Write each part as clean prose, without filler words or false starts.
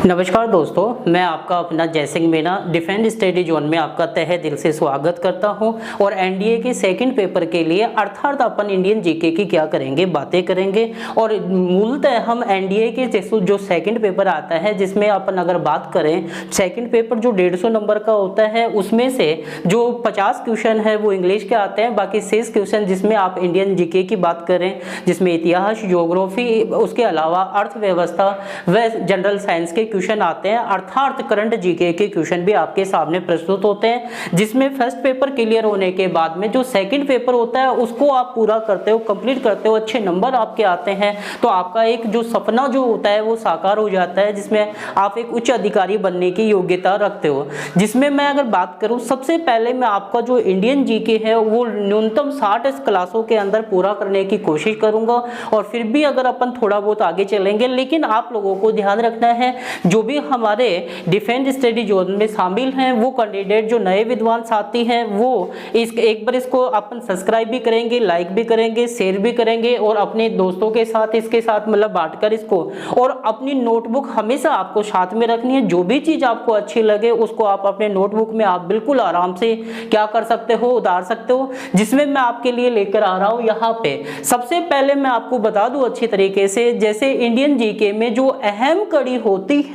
नमस्कार दोस्तों, मैं आपका अपना Jaisingh Meena defence study zone में आपका तहे दिल से स्वागत करता हूं। और एनडीए के सेकंड पेपर के लिए अर्थात अपन इंडियन जीके की क्या करेंगे, बातें करेंगे। और मूलतः हम एनडीए के जो सेकंड पेपर आता है, जिसमें अपन अगर बात करें सेकंड पेपर जो 150 नंबर का होता है, उसमें से जो 50 क्वेश्चन है वो इंग्लिश के आते हैं। बाकी 6 क्वेश्चन जिसमें आप इंडियन जीके की बात करें, जिसमें इतिहास, ज्योग्राफी, उसके अलावा अर्थव्यवस्था व जनरल साइंस के क्वेश्चन आते हैं। अर्थात करंट जीके के क्वेश्चन भी आपके सामने प्रस्तुत होते हैं, जिसमें फर्स्ट पेपर क्लियर होने के बाद में जो सेकंड पेपर होता है उसको आप पूरा करते हो, कंप्लीट करते हो, अच्छे नंबर आपके आते हैं, तो आपका एक जो सपना जो होता है वो साकार हो जाता है, जिसमें आप एक उच्च अधिकारी बनने की योग्यता रखते हो। जिसमें मैं अगर बात करूं, सबसे पहले मैं आपका जो इंडियन जीके है वो न्यूनतम 60 क्लासों के अंदर पूरा करने की कोशिश करूंगा। और फिर भी अगर अपन थोड़ा बहुत आगे चलेंगे, लेकिन आप लोगों को ध्यान रखना है, जो भी हमारे डिफेंस स्टडी जोन में शामिल हैं वो कैंडिडेट जो नए विद्वान साथी हैं वो एक बार इसको अपन सब्सक्राइब भी करेंगे, लाइक भी करेंगे, शेयर भी करेंगे और अपने दोस्तों के साथ इसके साथ मतलब बांटकर इसको। और अपनी नोटबुक हमेशा आपको साथ में रखनी है। जो भी चीज आपको अच्छी लगे उसको आप अपने नोटबुक में आप बिल्कुल आराम से क्या कर सकते हो, उतार सकते हो। जिसमें मैं आपके लिए लेकर आ रहा हूं यहाँ पे सबसे पहले मैं आपको बता दूं अच्छी तरीके से, जैसे इंडियन जीके में जो अहम कड़ी होती है,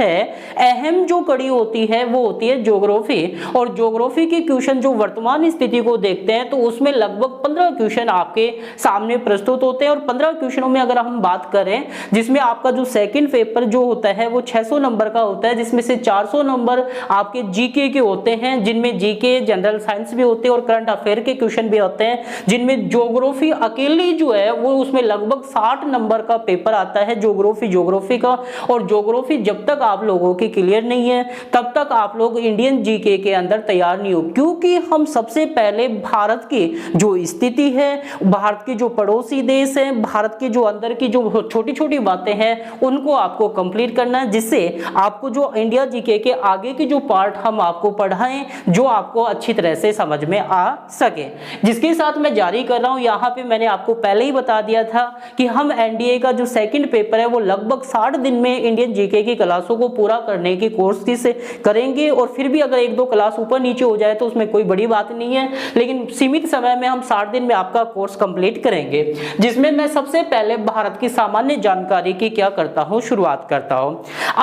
अहम जो कड़ी होती है वो होती है ज्योग्राफी। और ज्योग्राफी के क्वेश्चन जो वर्तमान स्थिति को देखते हैं तो उसमें लगभग 15 क्वेश्चन आपके सामने प्रस्तुत होते हैं। और 15 क्वेश्चनों में अगर हम बात करें, जिसमें आपका जो सेकंड पेपर जो होता है वो 600 नंबर का होता है, जिसमें से 400 नंबर आपके जीके के होते हैं, जिनमें जीके, जनरल साइंस भी होते हैं और करंट अफेयर के क्वेश्चन भी होते हैं। जिनमें ज्योग्राफी अकेली जो है वो उसमें लगभग 60 नंबर का पेपर आता है ज्योग्राफी का। और ज्योग्राफी जब तक आप लोगों की क्लियर नहीं है तब तक आप लोग इंडियन जीके के अंदर तैयार नहीं हो, क्योंकि हम सबसे पहले भारत की जो स्थिति है, भारत के जो पड़ोसी देश हैं, भारत के जो अंदर की जो छोटी छोटी बातें हैं उनको आपको कंप्लीट करना है, जिससे आपको जो इंडिया जीके के आगे की जो पार्ट हम आपको पढ़ाएं जो आपको अच्छी तरह से समझ में आ सके। जिसके साथ मैं जारी कर रहा हूं, यहाँ पे मैंने आपको पहले ही बता दिया था कि हम एनडीए का जो सेकंड पेपर है वो लगभग 60 दिन में इंडियन जीके की क्लासों को पूरा करने की कोशिश करेंगे। और फिर भी अगर 1-2 क्लास ऊपर नीचे हो जाए तो उसमें कोई बड़ी बात नहीं है, लेकिन सीमित समय में हम 60 दिन में आपका कोर्स कंप्लीट करेंगे। जिसमें मैं सबसे पहले भारत की सामान्य जानकारी की क्या करता हूं, शुरुआत करता हूं।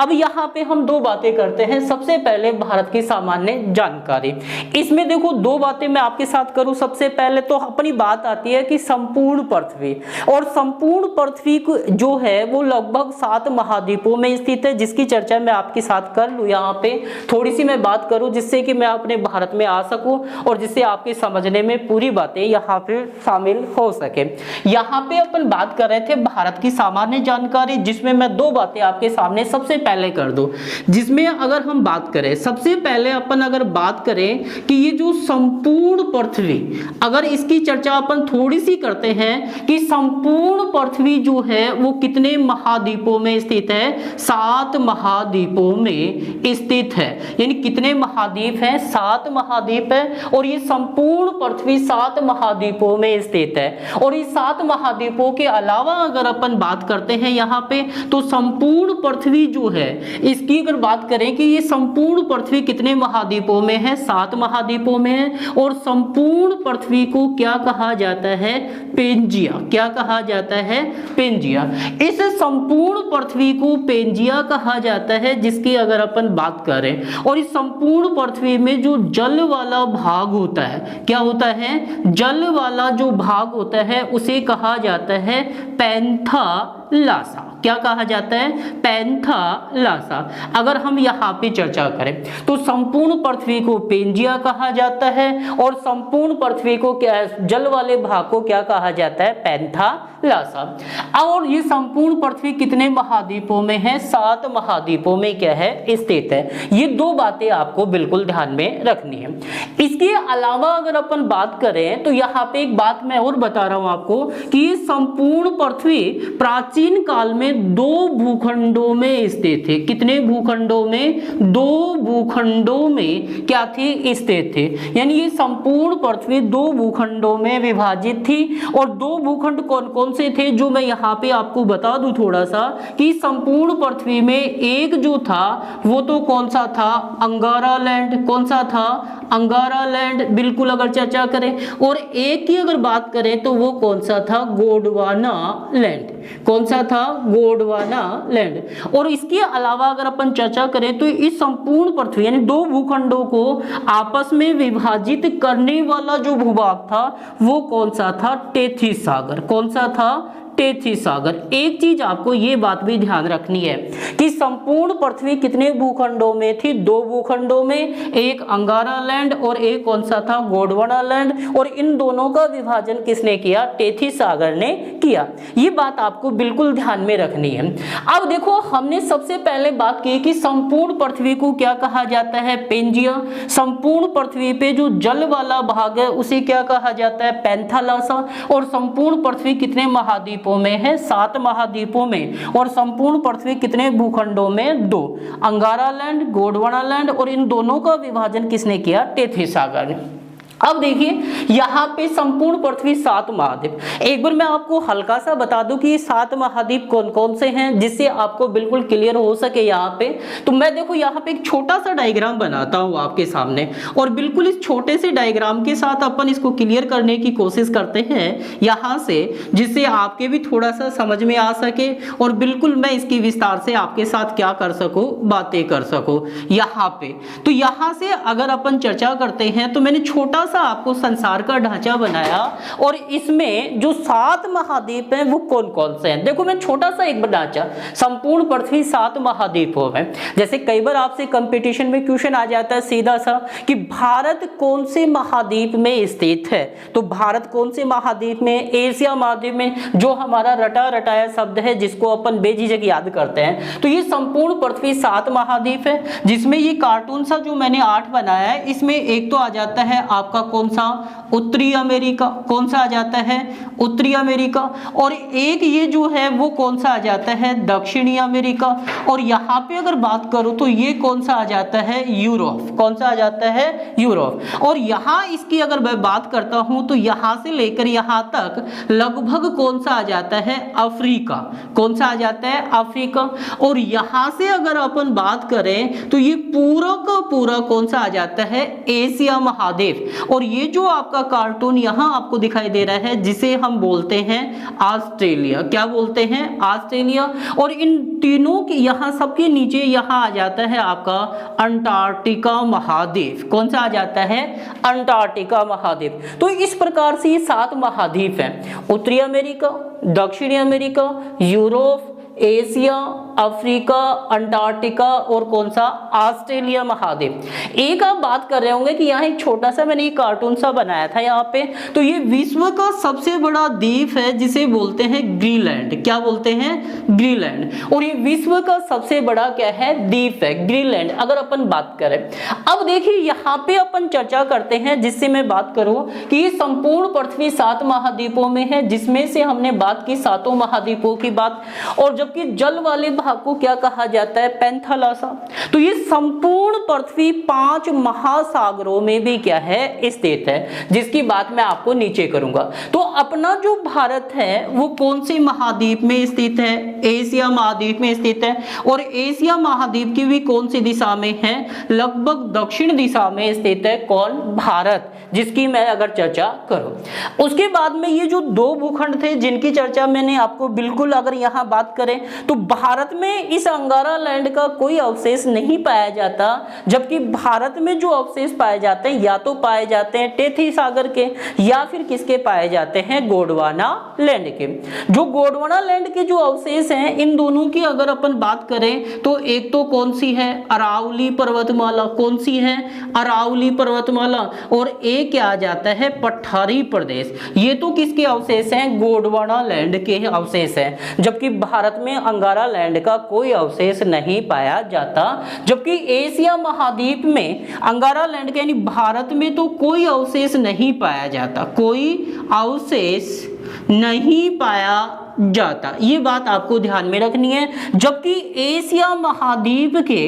अब यहाँ पे हम 2 बातें करते हैं। सबसे पहले भारत की सामान्य जानकारी, इसमें देखो 2 बातें मैं आपके साथ करूं। सबसे पहले तो अपनी बात आती है कि संपूर्ण पृथ्वी, और संपूर्ण पृथ्वी जो है वो लगभग 7 महाद्वीपों में स्थित है, जिसकी चर्चा मैं आपके साथ कर लूं। यहाँ पे थोड़ी सी मैं बात करूं जिससे कि मैं अपने भारत में आ सकूं और जिससे आपके समझने में पूरी बातें यहाँ पे शामिल हो सके। यहाँ पे अपन बात कर रहे थे भारत की सामान्य जानकारी, जिसमें मैं 2 बातें आपके सामने सबसे पहले कर दूं। जिसमें अगर हम बात करें, सबसे पहले अपन अगर बात करें कि ये जो संपूर्ण पृथ्वी, अगर इसकी चर्चा अपन थोड़ी सी करते हैं कि संपूर्ण पृथ्वी जो है वो कितने महाद्वीपों में स्थित है, 7 महाद्वीपों में स्थित है। यानी कितने महाद्वीप हैं, 7 महाद्वीप है। और ये संपूर्ण पृथ्वी 7 महाद्वीपों में स्थित है। और इस 7 महाद्वीपों के अलावा अगर अपन बात करते हैं यहाँ पे, तो संपूर्ण पृथ्वी जो है इसकी अगर बात करें कि ये संपूर्ण पृथ्वी कितने महाद्वीपों में है, 7 महाद्वीपों में है। और संपूर्ण पृथ्वी को क्या कहा जाता है, पेंजिया। क्या कहा जाता है, पेंजिया। इस संपूर्ण पृथ्वी को पेंजिया कहा जाता है, जिसकी अगर अपन बात करें। और इस संपूर्ण पृथ्वी में जो जल वाला भाग होता है, क्या होता है, जल वाला जो भाग होता है उसे कहा जाता है पैंथालासा। क्या कहा जाता है, पैंथालासा। अगर हम यहाँ पे चर्चा करें तो संपूर्ण पृथ्वी को पेंजिया कहा जाता है, और संपूर्ण पृथ्वी को क्या, जल वाले भाग को क्या कहा जाता है, पैंथालासा। और ये संपूर्ण पृथ्वी कितने महाद्वीपों में है, 7 महाद्वीपों में क्या है, स्थित है। ये 2 बातें आपको बिल्कुल ध्यान में रखनी है। इसके अलावा अगर अपन बात करें तो यहाँ पे एक बात मैं और बता रहा हूं आपको कि ये संपूर्ण पृथ्वी प्राचीन प्राचीन काल में 2 भूखंडों में स्थित थे। कितने भूखंडों में? 2 भूखंडों में क्या थी? स्थित थे। यानी ये संपूर्ण पृथ्वी 2 भूखंडों में विभाजित थी। और 2 भूखंड कौन कौन से थे जो मैं यहाँ पे आपको बता दूं थोड़ा सा, कि संपूर्ण पृथ्वी में एक जो था वो तो कौन सा था? अंगारा लैंड। कौन सा था? अंगारा लैंड, बिल्कुल अगर चर्चा करें। और एक की अगर बात करें तो वो कौन सा था? गोंडवाना लैंड। कौन सा था? गोंडवाना लैंड। और इसके अलावा अगर अपन चर्चा करें तो इस संपूर्ण पृथ्वी यानी 2 भूखंडों को आपस में विभाजित करने वाला जो भूभाग था वो कौन सा था? टेथिस सागर। कौन सा था? टेथिस सागर। एक चीज आपको ये बात भी ध्यान रखनी है कि संपूर्ण पृथ्वी कितने भूखंडों में थी? 2 भूखंडों में, एक अंगारा लैंड और एक कौन सा था? गोंडवाना लैंड। और इन दोनों का विभाजन किसने किया? टेथिस सागर ने किया। ये बात आपको बिल्कुल ध्यान में रखनी है। अब देखो, हमने सबसे पहले बात की कि संपूर्ण पृथ्वी को क्या कहा जाता है? पेंजिया। संपूर्ण पृथ्वी पे जो जल वाला भाग है उसे क्या कहा जाता है? पैंथालासा। और संपूर्ण पृथ्वी कितने महाद्वीप में है? 7 महाद्वीपों में। और संपूर्ण पृथ्वी कितने भूखंडों में? 2। अंगारा लैंड, गोंडवाना लैंड। और इन दोनों का विभाजन किसने किया? टेथिस सागर ने। अब देखिए यहाँ पे संपूर्ण पृथ्वी 7 महाद्वीप। एक बार मैं आपको हल्का सा बता दूं कि ये 7 महाद्वीप कौन कौन से हैं, जिससे आपको बिल्कुल क्लियर हो सके यहाँ पे। तो मैं देखो यहाँ पे एक छोटा सा डायग्राम बनाता हूँ आपके सामने, और बिल्कुल इस छोटे से डायग्राम के साथ अपन इसको क्लियर करने की कोशिश करते हैं यहाँ से, जिससे आपके भी थोड़ा सा समझ में आ सके और बिल्कुल मैं इसकी विस्तार से आपके साथ क्या कर सकूँ? बातें कर सकूँ यहाँ पे। तो यहाँ से अगर अपन चर्चा करते हैं तो मैंने छोटा सा आपको संसार का ढांचा बनाया, और इसमें जो 7 महाद्वीप हैं वो कौन कौन से हैं। देखो मैं छोटा सा एक ढांचा, संपूर्ण पृथ्वी 7 महाद्वीपों में। जैसे कई बार आपसे कंपटीशन में क्वेश्चन आ जाता है सीधा सा कि भारत कौन से महाद्वीप में स्थित है, तो भारत कौन से महाद्वीप में? एशिया महाद्वीप में, जो हमारा रटा रटाया शब्द है जिसको अपन बेझिझक याद करते हैं। तो ये संपूर्ण पृथ्वी 7 महाद्वीप है, जिसमें ये कार्टून सा जो मैंने 8 बनाया है, इसमें एक तो आ जाता है आपका कौन सा? उत्तरी अमेरिका। कौन सा आ जाता है? उत्तरी अमेरिका। और एक ये जो है वो कौन सा आ जाता है? दक्षिणी अमेरिका। और यहाँ पे अगर बात करूं तो ये कौन सा आ जाता है? यूरोप। कौन सा आ जाता है? यूरोप। और यहाँ इसकी अगर मैं बात करता हूं तो यहाँ से लेकर यहाँ तक लगभग कौन सा आ जाता है? अफ्रीका। कौन सा आ जाता है? अफ्रीका। और यहाँ से अगर अपन बात करें तो ये पूरा का पूरा कौन सा आ जाता है? एशिया महाद्वीप। और ये जो आपका कार्टून यहाँ आपको दिखाई दे रहा है जिसे हम बोलते हैं ऑस्ट्रेलिया। क्या बोलते हैं? ऑस्ट्रेलिया। और इन तीनों के यहाँ सबके नीचे यहाँ आ जाता है आपका अंटार्कटिका महाद्वीप। कौन सा आ जाता है? अंटार्कटिका महाद्वीप। तो इस प्रकार से ये 7 महाद्वीप हैं, उत्तरी अमेरिका, दक्षिणी America, Europe, Asia, Africa, Antarctica और कौन सा? ऑस्ट्रेलिया महाद्वीप। एक आप बात कर रहे होंगे कि यहाँ एक छोटा सा मैंने कार्टून सा बनाया था यहाँ पे, तो ये विश्व का सबसे बड़ा द्वीप है जिसे बोलते हैं ग्रीनलैंड। क्या बोलते हैं? ग्रीनलैंड। और ये विश्व का सबसे बड़ा क्या है? द्वीप है, ग्रीनलैंड, अगर अपन बात करें। अब देखिए यहाँ पे अपन चर्चा करते हैं, जिससे मैं बात करूं कि ये संपूर्ण पृथ्वी 7 महाद्वीपों में है, जिसमें से हमने बात की 7 महाद्वीपों की बात। और जबकि जल वाले भाग को क्या कहा जाता है? पैंथालासा। तो ये संपूर्ण पृथ्वी 5 महासागरों में भी क्या है? स्थित है, जिसकी बात मैं आपको नीचे करूंगा। तो अपना जो भारत है वो कौन से महाद्वीप में स्थित है? एशिया महाद्वीप में स्थित है। और एशिया महाद्वीप की भी कौन सी दिशा में है? लगभग दक्षिण दिशा में स्थित है। कौन? भारत, जिसकी मैं अगर चर्चा करूं। उसके बाद में ये जो 2 भूखंड थे जिनकी चर्चा मैंने आपको बिल्कुल अगर यहाँ बात करें तो भारत में इस अंगारा लैंड का कोई अवशेष नहीं पाया जाता, जबकि भारत में जो अवशेष पाए जाते हैं या तो पाए जाते हैं टेथिस सागर के, या फिर किसके पाए जाते हैं? गोंडवाना लैंड के। जो गोंडवाना लैंड के जो अवशेष हैं, इन दोनों की अगर अपन बात करें तो एक तो कौन सी है? अरावली पर्वतमाला। कौन सी है? अरावली पर्वतमाला। और एक क्या आ जाता है? पठारी प्रदेश। ये तो किसके अवशेष हैं? गोंडवाना लैंड के अवशेष हैं, जबकि भारत में अंगारा लैंड का कोई अवशेष नहीं पाया जाता। जबकि एशिया महाद्वीप में अंगारा लैंड के यानी भारत में तो कोई अवशेष नहीं पाया जाता, कोई अवशेष नहीं पाया जाता। ये बात आपको ध्यान में रखनी है। जबकि एशिया महाद्वीप के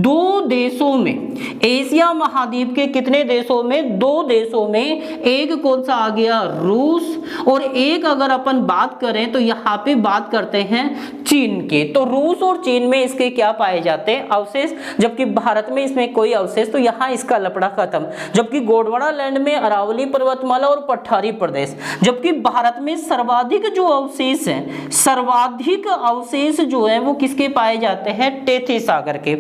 2 देशों में, एशिया महाद्वीप के कितने देशों में, 2 देशों में, एक कौन सा आ गया, रूस, और एक अगर अपन बात करें तो यहाँ पे बात करते हैं चीन के। तो रूस और चीन में इसके क्या पाए जाते हैं, अवशेष, जबकि भारत में इसमें कोई अवशेष, तो यहाँ इसका लफड़ा खत्म। जबकि गोंडवाना लैंड में अरावली पर्वतमाला और पठारी प्रदेश, जबकि भारत में सर्वाधिक जो अवशेष हैं, सर्वाधिक अवशेष जो है वो किसके पाए जाते हैं, टेथी सागर के।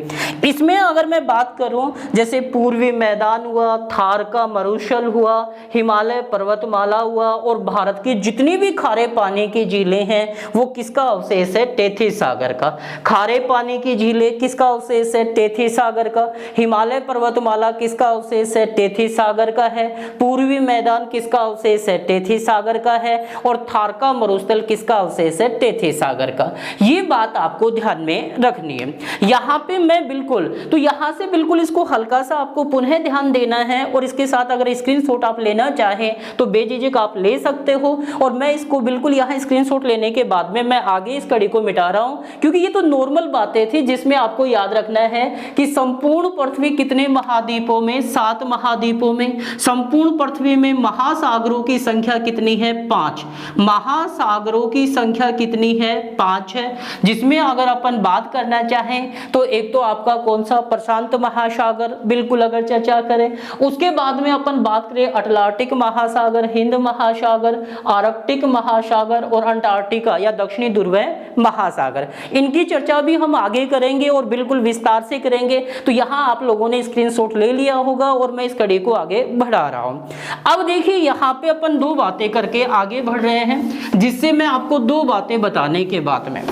इसमें अगर मैं बात करूं जैसे पूर्वी मैदान हुआ, थार का मरुस्थल हुआ, हिमालय पर्वतमाला हुआ, और भारत की जितनी भी खारे पानी की झीलें हैं वो किसका अवशेष है, टेथी सागर का। खारे पानी की झीलें किसका अवशेष है, टेथी सागर का। हिमालय पर्वतमाला किसका अवशेष है, टेथी सागर का है। पूर्वी मैदान किसका अवशेष है, टेथी सागर का है। और थार का मरुस्थल किसका अवशेष है, टेथी सागर का। ये बात आपको ध्यान में रखनी है। यहाँ पे मैं बिल्कुल, तो यहाँ से बिल्कुल इसको हल्का सा आपको पुनः ध्यान देना है, और इसके साथ अगर स्क्रीनशॉट आप लेना चाहें तो बेझिझक आप ले सकते हो। और मैं इसको बिल्कुल यहाँ स्क्रीनशॉट लेने के बाद में मैं आगे इस कड़ी को मिटा रहा हूँ, क्योंकि ये तो नॉर्मल बातें थी जिसमें आपको याद रखना है कि संपूर्ण पृथ्वी कितने महाद्वीपों में, 7 महाद्वीपों में। संपूर्ण पृथ्वी में महासागरों की संख्या कितनी है, 5। महासागरों की संख्या कितनी है, 5 है। जिसमें अगर अपन बात करना चाहें तो एक तो आपका कौन सा, प्रशांत महासागर, बिल्कुल अगर चर्चा करें। उसके बाद में अपन बात करें अटलांटिक महासागर, हिंद महासागर, आर्कटिक महासागर और अंटार्कटिका या दक्षिणी ध्रुव महासागर। इनकी चर्चा भी हम आगे करेंगे और बिल्कुल विस्तार से करेंगे। तो यहाँ आप लोगों ने स्क्रीनशॉट ले लिया होगा और मैं इस कड़ी को आगे बढ़ा रहा हूँ। अब देखिए यहाँ पे अपन 2 बातें करके आगे बढ़ रहे हैं, जिससे मैं आपको 2 बातें बताने के बाद में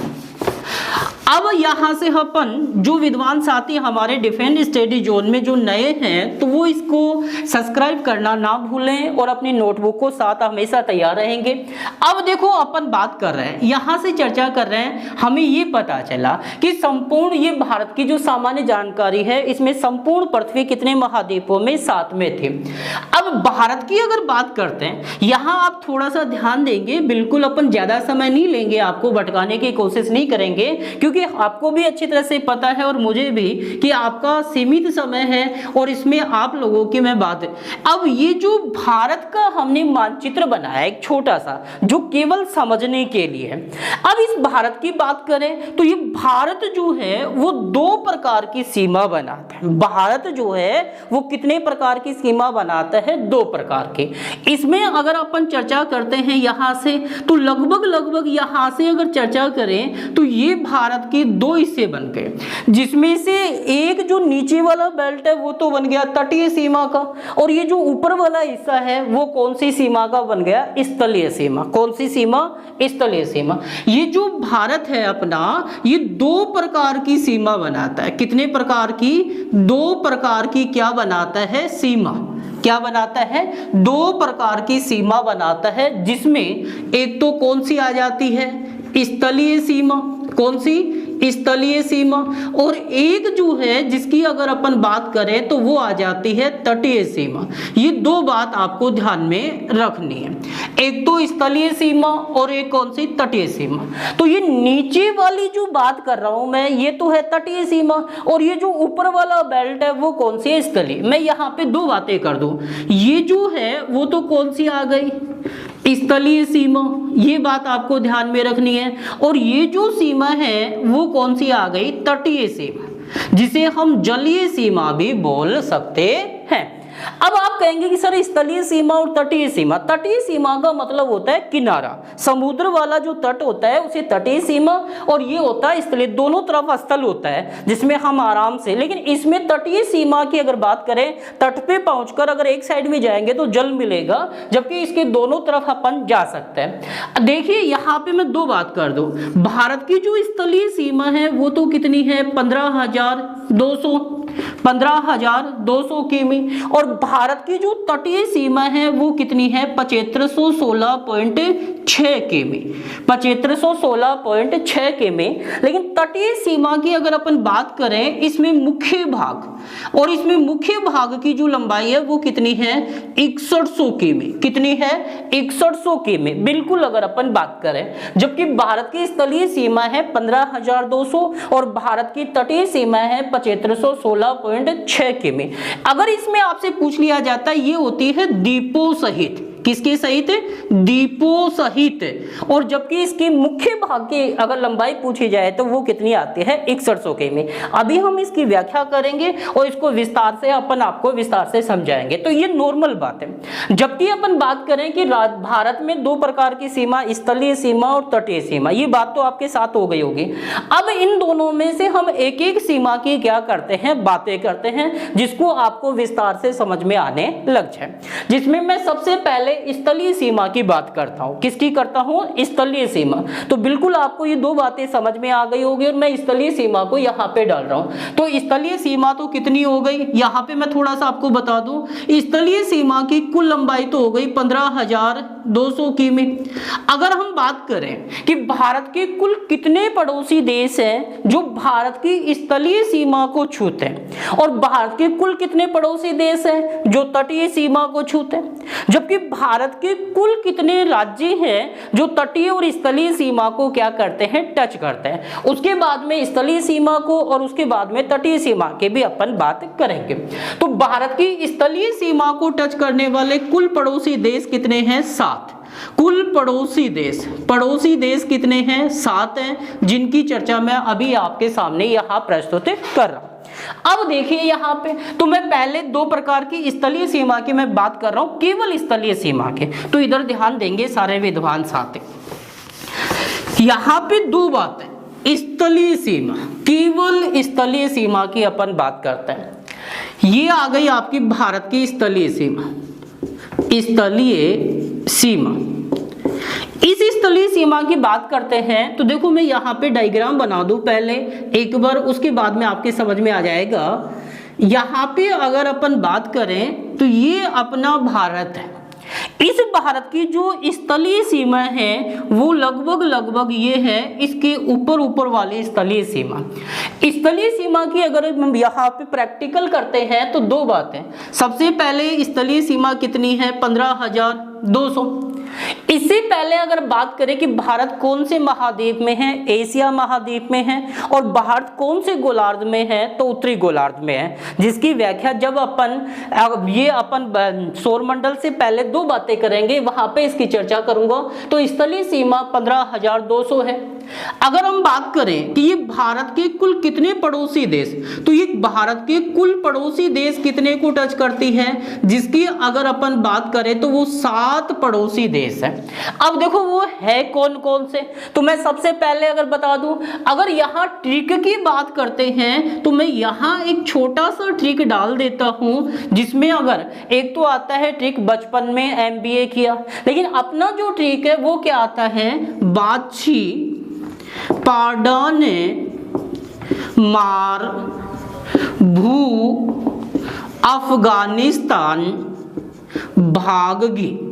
अब यहाँ से अपन जो विद्वान साथी हमारे डिफेंस स्टडी जोन में जो नए हैं तो वो इसको सब्सक्राइब करना ना भूलें और अपनी नोटबुक को साथ हमेशा तैयार रहेंगे। अब देखो अपन बात कर रहे हैं, यहाँ से चर्चा कर रहे हैं, हमें ये पता चला कि संपूर्ण, ये भारत की जो सामान्य जानकारी है, इसमें संपूर्ण पृथ्वी कितने महाद्वीपों में, 7 में थी। अब भारत की अगर बात करते हैं, यहाँ आप थोड़ा सा ध्यान देंगे, बिल्कुल अपन ज्यादा समय नहीं लेंगे, आपको भटकाने की कोशिश नहीं करेंगे, क्योंकि आपको भी अच्छी तरह से पता है और मुझे भी कि आपका सीमित समय है और इसमें आप लोगों की मैं बात। अब ये जो भारत का हमने मानचित्र बनाया एक छोटा सा, जो केवल समझने के लिए है। अब इस भारत की बात करें तो ये भारत जो है वो 2 प्रकार की सीमा बनाता है। भारत जो है वो कितने प्रकार की सीमा बनाता है, 2 प्रकार की। इसमें अगर अपन चर्चा करते हैं यहाँ से, तो लगभग यहाँ से अगर चर्चा करें तो ये भारत के 2 हिस्से बन गए, जिसमें से एक जो नीचे वाला बेल्ट है वो तो बन गया तटीय सीमा का, और ये जो ऊपर वाला हिस्सा है वो कौन सी सीमा का बन गया, स्थलीय सीमा। कौन सी सीमा, स्थलीय सीमा। ये जो भारत है अपना, ये 2 प्रकार की सीमा बनाता है। कितने प्रकार की, 2 प्रकार की क्या बनाता है, सीमा। क्या बनाता है, 2 प्रकार की सीमा बनाता है, जिसमें एक तो कौन सी आ जाती है, स्थलीय सीमा। कौन सी, स्थलीय सीमा। और एक जो है जिसकी अगर अपन बात करें तो वो आ जाती है तटीय सीमा। ये 2 बात आपको ध्यान में रखनी है, एक तो स्थलीय सीमा और एक कौन सी, तटीय सीमा। तो ये नीचे वाली जो बात कर रहा हूं मैं, ये तो है तटीय सीमा, और ये जो ऊपर वाला बेल्ट है वो कौन सी, स्थलीय। मैं यहाँ पे 2 बातें कर दूं, ये जो है वो तो कौन सी आ गई, स्थलीय सीमा। ये बात आपको ध्यान में रखनी है। और ये जो सीमा है वो कौन सी आ गई, तटीय सीमा, जिसे हम जलीय सीमा भी बोल सकते हैं। अब आप कहेंगे कि सर स्थलीय सीमा और तटीय सीमा, तटीय सीमा का मतलब होता है किनारा, समुद्र वाला जो तट होता है उसे तटीय सीमा, और ये होता है स्थलीय, दोनों तरफ स्थल होता है जिसमें हम आराम से। लेकिन इसमें तटीय सीमा की अगर बात करें, तट पे पहुंचकर अगर एक साइड में जाएंगे तो जल मिलेगा, जबकि इसके दोनों तरफ अपन जा सकते हैं। देखिए यहाँ पे मैं 2 बात कर दूं, भारत की जो स्थलीय सीमा है वो तो कितनी है, 15,200। 15,200 किमी। और भारत की जो तटीय सीमा है वो कितनी है, 7516.6 किमी, 7516.6 किमी। लेकिन तटीय सीमा की अगर अपन बात करें, इसमें मुख्य भाग, और इसमें मुख्य भाग की जो लंबाई है वो कितनी है, 6100 किमी। कितनी है, 6100 किमी, बिल्कुल अगर अपन बात करें। जबकि भारत की स्थलीय सीमा है 15,200 और भारत की तटीय सीमा है 7516.6 किमी। अगर इसमें आपसे पूछ लिया जाता है, ये होती है द्वीपों सहित, किसके सहित, द्वीपों सहित। और जबकि इसकी मुख्य भाग की अगर लंबाई पूछी जाए तो वो कितनी आती है, 6100 किमी। अभी हम इसकी व्याख्या करेंगे और इसको विस्तार से अपन आपको विस्तार से समझाएंगे। तो ये नॉर्मल बात है। जबकि अपन बात करें कि भारत में दो प्रकार की सीमा, स्थलीय सीमा और तटीय सीमा, ये बात तो आपके साथ हो गई होगी। अब इन दोनों में से हम एक एक सीमा की क्या करते हैं, बातें करते हैं, जिसको आपको विस्तार से समझ में आने लग जाए। जिसमें मैं सबसे पहले स्थलीय सीमा की बात करता हूं। किसकी करता हूं, स्थलीय सीमा। तो बिल्कुल आपको ये दो बातें समझ में आ गई होगी और मैं स्थलीय सीमा को यहां पे डाल रहा हूं। तो स्थलीय सीमा तो कितनी हो गई, यहां पे मैं थोड़ा सा आपको बता दूं, स्थलीय सीमा की कुल लंबाई तो हो गई 15,200 किमी। अगर हम बात करें कि भारत के कुल कितने पड़ोसी देश हैं जो भारत की स्थलीय सीमा को छूते हैं, और भारत के कुल कितने पड़ोसी देश हैं जो तटीय सीमा को छूते हैं, जबकि भारत के कुल कितने राज्य हैं जो तटीय और स्थलीय सीमा को क्या करते हैं, टच करते हैं। उसके बाद में स्थलीय सीमा को और उसके बाद में तटीय सीमा के भी अपन बात करेंगे। तो भारत की स्थलीय सीमा को टच करने वाले कुल पड़ोसी देश कितने हैं, 7। कुल पड़ोसी देश कितने हैं, 7 हैं, जिनकी चर्चा मैं अभी आपके सामने यहां प्रस्तुत कर रहा हूं। अब देखिए यहां पे, तो मैं पहले दो प्रकार की स्थलीय सीमा की मैं बात कर रहा हूं, केवल स्थलीय सीमा के। तो इधर ध्यान देंगे सारे विद्वान साथी। यहां पे दो बातें, स्थलीय सीमा, केवल स्थलीय सीमा की अपन बात करते हैं। ये आ गई आपकी भारत की स्थलीय सीमा। स्थलीय सीमा, इस स्थलीय सीमा की बात करते हैं तो देखो मैं यहाँ पे डायग्राम बना दूं पहले एक बार, उसके बाद में आपके समझ में आ जाएगा। यहाँ पे अगर अपन बात करें तो ये अपना भारत है। इस भारत की जो स्थलीय सीमा है वो लगभग ये है इसके ऊपर वाली स्थलीय सीमा। स्थलीय सीमा की अगर हम यहाँ पे प्रैक्टिकल करते हैं तो दो बातें। सबसे पहले स्थलीय सीमा कितनी है, 15,200। इससे पहले अगर बात करें कि भारत कौन से महाद्वीप में है, एशिया महाद्वीप में है, और भारत कौन से गोलार्ध में है, तो उत्तरी गोलार्ध में है, जिसकी व्याख्या जब अपन सौरमंडल से पहले दो बातें करेंगे वहां पे इसकी चर्चा करूंगा। तो स्थलीय सीमा 15,200 है। अगर हम बात करें कि ये भारत के कुल कितने पड़ोसी देश, तो ये भारत के कुल पड़ोसी देश कितने को टच करती है, जिसकी अगर अपन बात करें तो वो 7 पड़ोसी देश है। अब देखो वो है कौन कौन से, तो मैं सबसे पहले अगर बता दूं, अगर यहाँ ट्रिक की बात करते हैं तो मैं यहाँ एक छोटा सा ट्रिक डाल देता हूं, जिसमें अगर एक तो आता है ट्रिक बचपन में MBA किया, लेकिन अपना जो ट्रिक है वो क्या आता है, बाछी पाडाने मार भू अफगानिस्तान भागगी।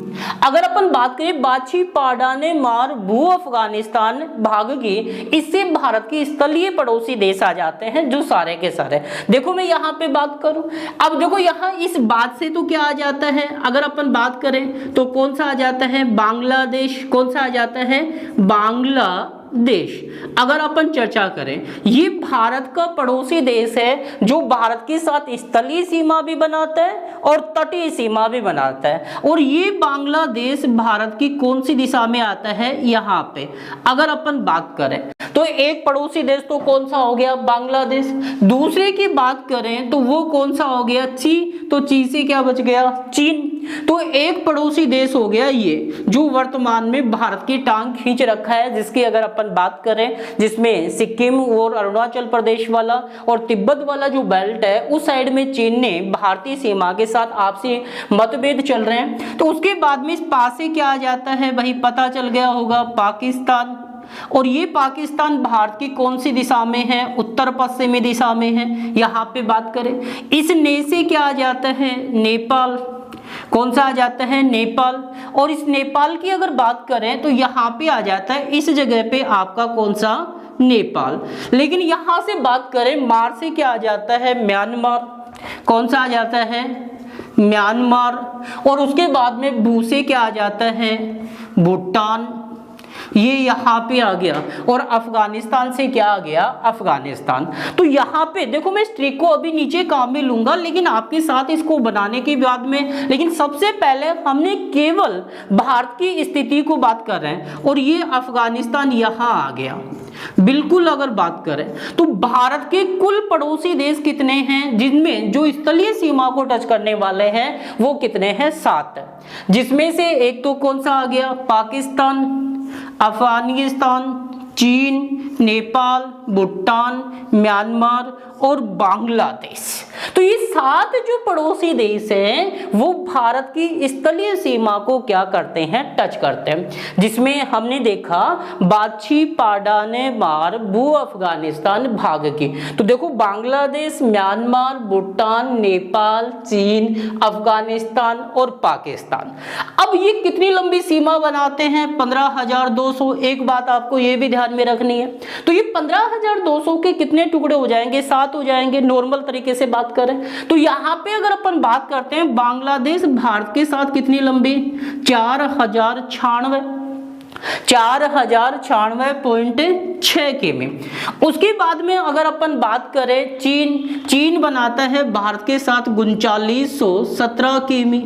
अगर अपन बात करें बाछी पाडाने मार भू अफगानिस्तान भागगी, इससे भारत की स्थलीय पड़ोसी देश आ जाते हैं जो सारे के सारे। देखो मैं यहाँ पे बात करूं, अब देखो यहाँ इस बात से तो क्या आ जाता है, अगर अपन बात करें तो कौन सा आ जाता है, बांग्लादेश। कौन सा आ जाता है, बांग्लादेश। अगर अपन चर्चा करें, ये भारत का पड़ोसी देश है जो भारत के साथ स्थलीय सीमा भी बनाता है और तटीय सीमा भी बनाता है। और ये बांग्लादेश भारत की कौन सी दिशा में आता है, यहाँ पे अगर अपन बात करें तो एक पड़ोसी देश तो कौन सा हो गया, बांग्लादेश। दूसरे की बात करें तो वो कौन सा हो गया, ची। तो ची से क्या बच गया, चीन। तो एक पड़ोसी देश हो गया ये जो वर्तमान में भारत की टांग खींच रखा है, जिसकी अगर अपन बात करें, जिसमें सिक्किम और अरुणाचल प्रदेश वाला और तिब्बत वाला जो बेल्ट है उस साइड में चीन ने भारतीय सीमा के साथ आपसी मतभेद चल रहे हैं। तो उसके बाद में इस पास से क्या आ जाता है, वही पता चल गया होगा, पाकिस्तान। और ये पाकिस्तान भारत की कौन सी दिशा में है, उत्तर पश्चिमी दिशा में है। यहाँ पे बात करें इस ने से क्या आ जाता है, नेपाल। कौन सा आ जाता है, नेपाल। और इस नेपाल की अगर बात करें तो यहाँ पे आ जाता है इस जगह पे आपका कौन सा, नेपाल। लेकिन यहाँ से बात करें मार से क्या आ जाता है, म्यांमार। कौन सा आ जाता है, म्यांमार। और उसके बाद में भू से क्या आ जाता है, भूटान। ये यहाँ पे आ गया। और अफगानिस्तान से क्या आ गया, अफगानिस्तान। तो यहाँ पे देखो मैं इस ट्रिक को अभी नीचे काम में लूंगा, लेकिन आपके साथ इसको बनाने के बाद में, लेकिन सबसे पहले हमने केवल भारत की स्थिति को बात कर रहे हैं। और ये अफगानिस्तान यहाँ आ गया। बिल्कुल अगर बात करें तो भारत के कुल पड़ोसी देश कितने हैं, जिनमें जो स्थलीय सीमा को टच करने वाले हैं वो कितने हैं, 7। जिसमें से एक तो कौन सा आ गया, पाकिस्तान, अफगानिस्तान, चीन, नेपाल, भूटान, म्यांमार और बांग्लादेश। तो ये 7 जो पड़ोसी देश हैं वो भारत की स्थलीय सीमा को क्या करते हैं, टच करते हैं। जिसमें हमने देखा बाछी, पाडाने, मार, भू अफगानिस्तान भाग की। तो देखो बांग्लादेश, म्यांमार, भूटान, नेपाल, चीन, अफगानिस्तान और पाकिस्तान। अब ये कितनी लंबी सीमा बनाते हैं, 15,200। एक बात आपको ये भी ध्यान में रखनी है। तो ये 15,200 के कितने टुकड़े हो जाएंगे, 7 हो जाएंगे। नॉर्मल तरीके से बात करें तो यहाँ पे अगर अपन बात करते हैं बांग्लादेश भारत के साथ कितनी लंबी, 4,096.6 किमी। उसके बाद में अगर अपन बात करें चीन बनाता है भारत के साथ 3917 किमी,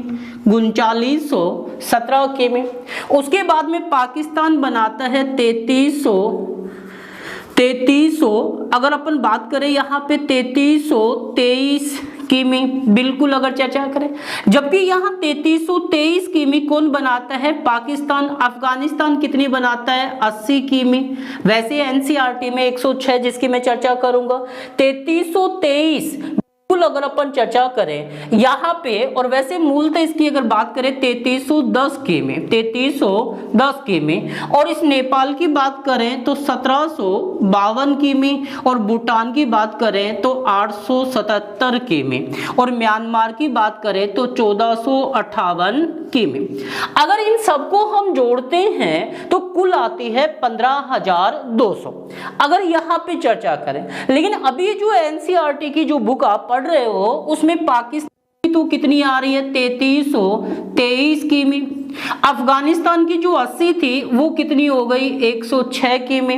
3917 किमी। उसके बाद में पाकिस्तान बनाता है 3300, अगर अपन बात करें यहाँ पे 3323 किमी। बिल्कुल अगर चर्चा करें, जबकि यहाँ 3323 किमी कौन बनाता है, पाकिस्तान। अफगानिस्तान कितनी बनाता है, 80 किमी। वैसे एनसीईआरटी में 106 जिसकी मैं चर्चा करूंगा, 3323 अगर अपन चर्चा करें यहाँ पे। और वैसे मूलतः इसकी अगर बात करें 3310 किमी, 3310 किमी। और इस नेपाल की बात करें तो 1752 किमी। और भूटान की बात करें तो 877 किमी। और म्यांमार की बात करें तो 1458 किमी। अगर इन सबको हम जोड़ते हैं तो कुल आती है 15,200 अगर यहाँ पे चर्चा करें। लेकिन अभी जो एनसीईआरटी की जो बुक आप पढ़ रहे हो उसमें पाकिस्तान तो कितनी आ रही है, 3323 किमी। अफगानिस्तान की जो 80 थी वो कितनी हो गई, 106 किमी।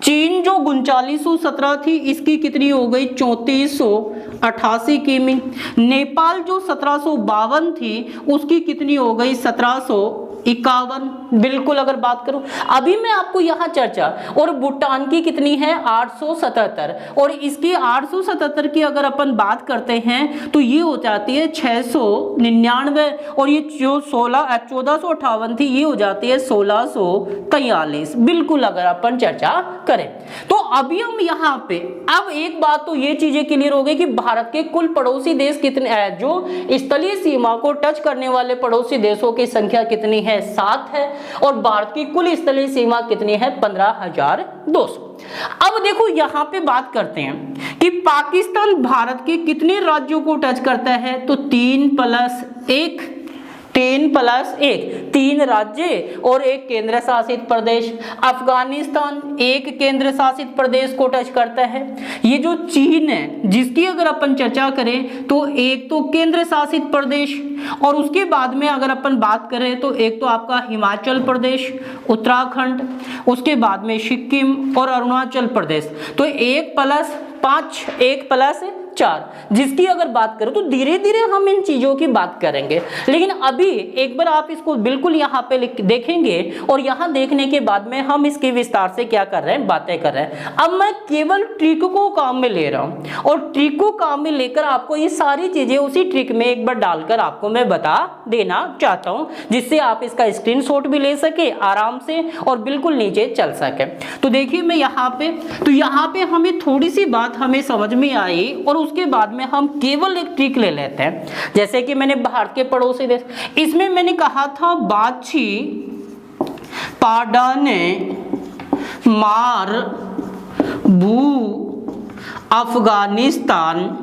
चीन जो 3917 थी इसकी कितनी हो गई, 3488 किमी। नेपाल जो 1752 थी उसकी कितनी हो गई, 1751। बिल्कुल अगर बात करूं अभी मैं आपको यहाँ चर्चा। और भूटान की कितनी है, 877। और इसकी 877 की अगर अपन बात करते हैं तो ये हो जाती है 699। और ये जो 1458 थी ये हो जाती है 1643। बिल्कुल अगर अपन चर्चा करें तो अभी हम यहाँ पे अब एक बात तो ये चीजें क्लियर हो गई कि भारत के कुल पड़ोसी देश कितने हैं, जो स्थलीय सीमा को टच करने वाले पड़ोसी देशों की संख्या कितनी है, 7 है। और भारत की कुल स्थलीय सीमा कितनी है, 15,200। अब देखो यहाँ पे बात करते हैं कि पाकिस्तान भारत के कितने राज्यों को टच करता है, तो 3+1, 3 राज्य और 1 केंद्र शासित प्रदेश। अफगानिस्तान 1 केंद्र शासित प्रदेश को टच करता है। ये जो चीन है जिसकी अगर अपन चर्चा करें तो 1 तो केंद्र शासित प्रदेश। और उसके बाद में अगर अपन बात करें तो एक तो आपका हिमाचल प्रदेश, उत्तराखंड, उसके बाद में सिक्किम और अरुणाचल प्रदेश। तो 1+5, 1+4 जिसकी अगर बात करें तो धीरे धीरे हम इन चीजों की बात करेंगे। लेकिन अभी एक बार आप इसको बिल्कुल यहाँ पे देखेंगे और यहाँ देखने के बाद में हम इसके विस्तार से क्या कर रहे हैं, बातें कर रहे हैं। अब मैं केवल ट्रिक को काम में ले रहा हूँ और ट्रिक को काम में लेकर आपको ये सारी चीजें उसी ट्रिक में एक बार डालकर आपको मैं बता देना चाहता हूँ, जिससे आप इसका स्क्रीनशॉट भी ले सके आराम से और बिल्कुल नीचे चल सके। तो देखिए मैं यहाँ पे हमें थोड़ी सी बात हमें समझ में आई और उसके बाद में हम केवल एक ट्रिक ले लेते हैं। जैसे कि मैंने भारत के पड़ोसी देश, इसमें मैंने कहा था बाछी, पाडाने, मार भू अफगानिस्तान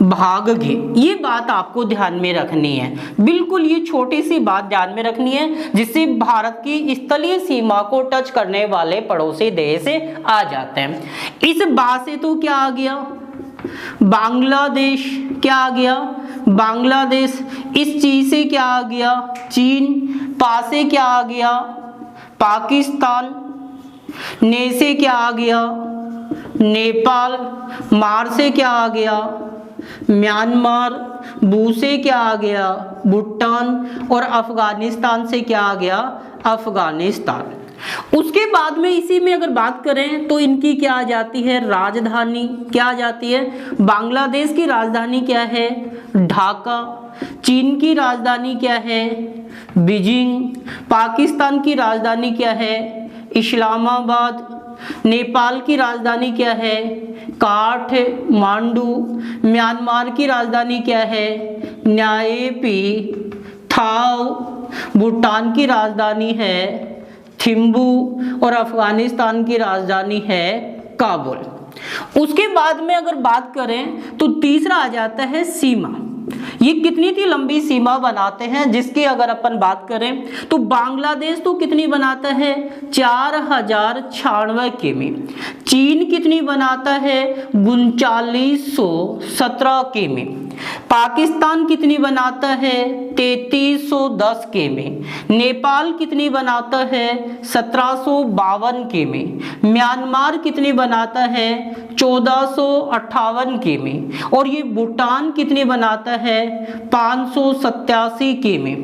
भाग गए। ये बात आपको ध्यान में रखनी है, बिल्कुल ये छोटी सी बात ध्यान में रखनी है, जिससे भारत की स्थलीय सीमा को टच करने वाले पड़ोसी देश आ जाते हैं। इस बात से तो क्या आ गया, बांग्लादेश, क्या आ गया, बांग्लादेश। इस चीज से क्या आ गया, चीन। पा से क्या आ गया, पाकिस्तान। ने से क्या आ गया, नेपाल। मार से क्या आ गया, म्यांमार। भू से क्या आ गया, भूटान। और अफगानिस्तान से क्या आ गया, अफगानिस्तान। उसके बाद में इसी में अगर बात करें तो इनकी क्या आ जाती है, राजधानी क्या आ जाती है। बांग्लादेश की राजधानी क्या है, ढाका। चीन की राजधानी क्या है, बीजिंग। पाकिस्तान की राजधानी क्या है, इस्लामाबाद। नेपाल की राजधानी क्या है, काठमांडू। म्यांमार की राजधानी क्या है, न्यायपी थाव। भूटान की राजधानी है थिम्बू। और अफगानिस्तान की राजधानी है काबुल। उसके बाद में अगर बात करें तो तीसरा आ जाता है सीमा। ये कितनी थी लंबी सीमा बनाते हैं, जिसकी अगर अपन बात करें तो बांग्लादेश तो कितनी बनाता है, 4096 किमी। चीन कितनी बनाता है, 3917 किमी। पाकिस्तान कितनी बनाता है, 3310 किमी। नेपाल कितनी बनाता है, 1752 किमी। म्यांमार कितनी बनाता है, 1458 किमी। और ये भूटान कितनी बनाता है, 587 किमी,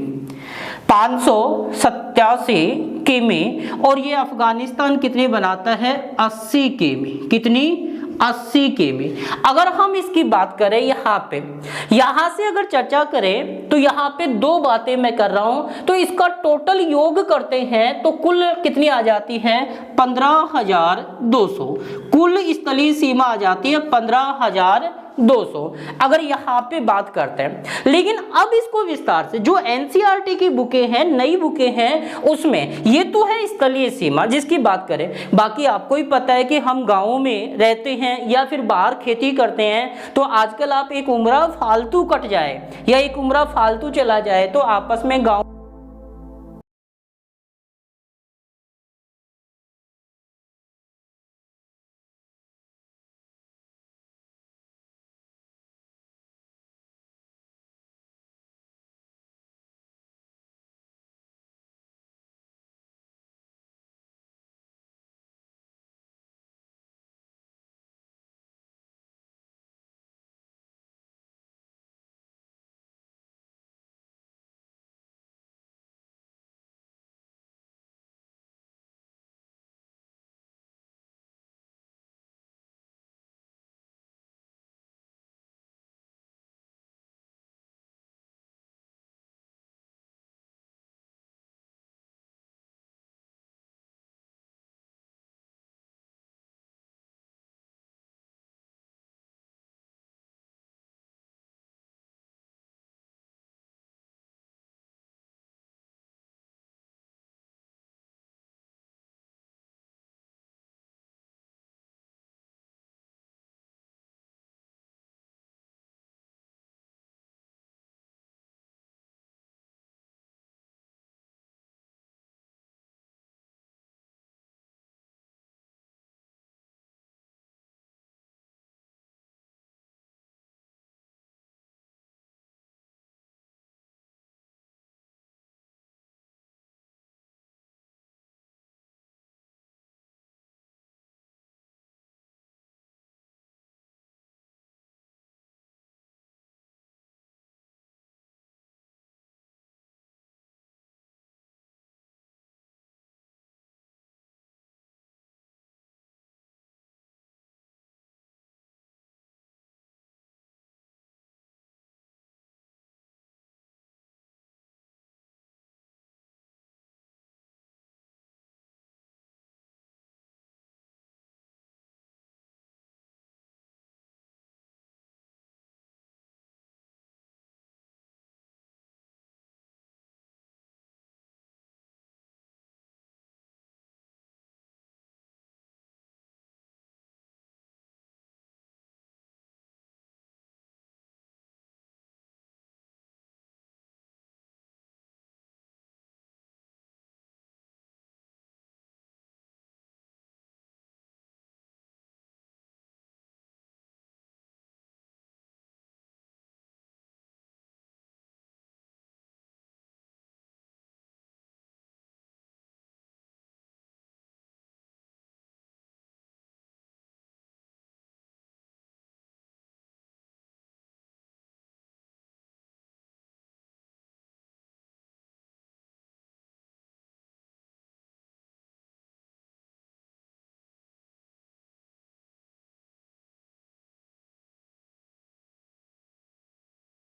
587 किमी। और ये अफगानिस्तान कितनी बनाता है, 80 किमी। कितनी, 80 किमी। अगर हम इसकी बात करें यहाँ से अगर चर्चा करें तो यहाँ पे दो बातें मैं कर रहा हूं, तो इसका टोटल योग करते हैं तो कुल कितनी आ जाती है, 15,200। कुल स्थलीय सीमा आ जाती है 15,200 अगर यहाँ पे बात करते हैं। लेकिन अब इसको विस्तार से जो एनसीईआरटी की बुकें हैं, नई बुकें हैं, उसमें ये तो है स्थलीय सीमा जिसकी बात करें। बाकी आपको ही पता है कि हम गाँवों में रहते हैं या फिर बाहर खेती करते हैं, तो आजकल आप एक उम्रा फालतू कट जाए या एक उम्रा फालतू चला जाए तो आपस में गाँव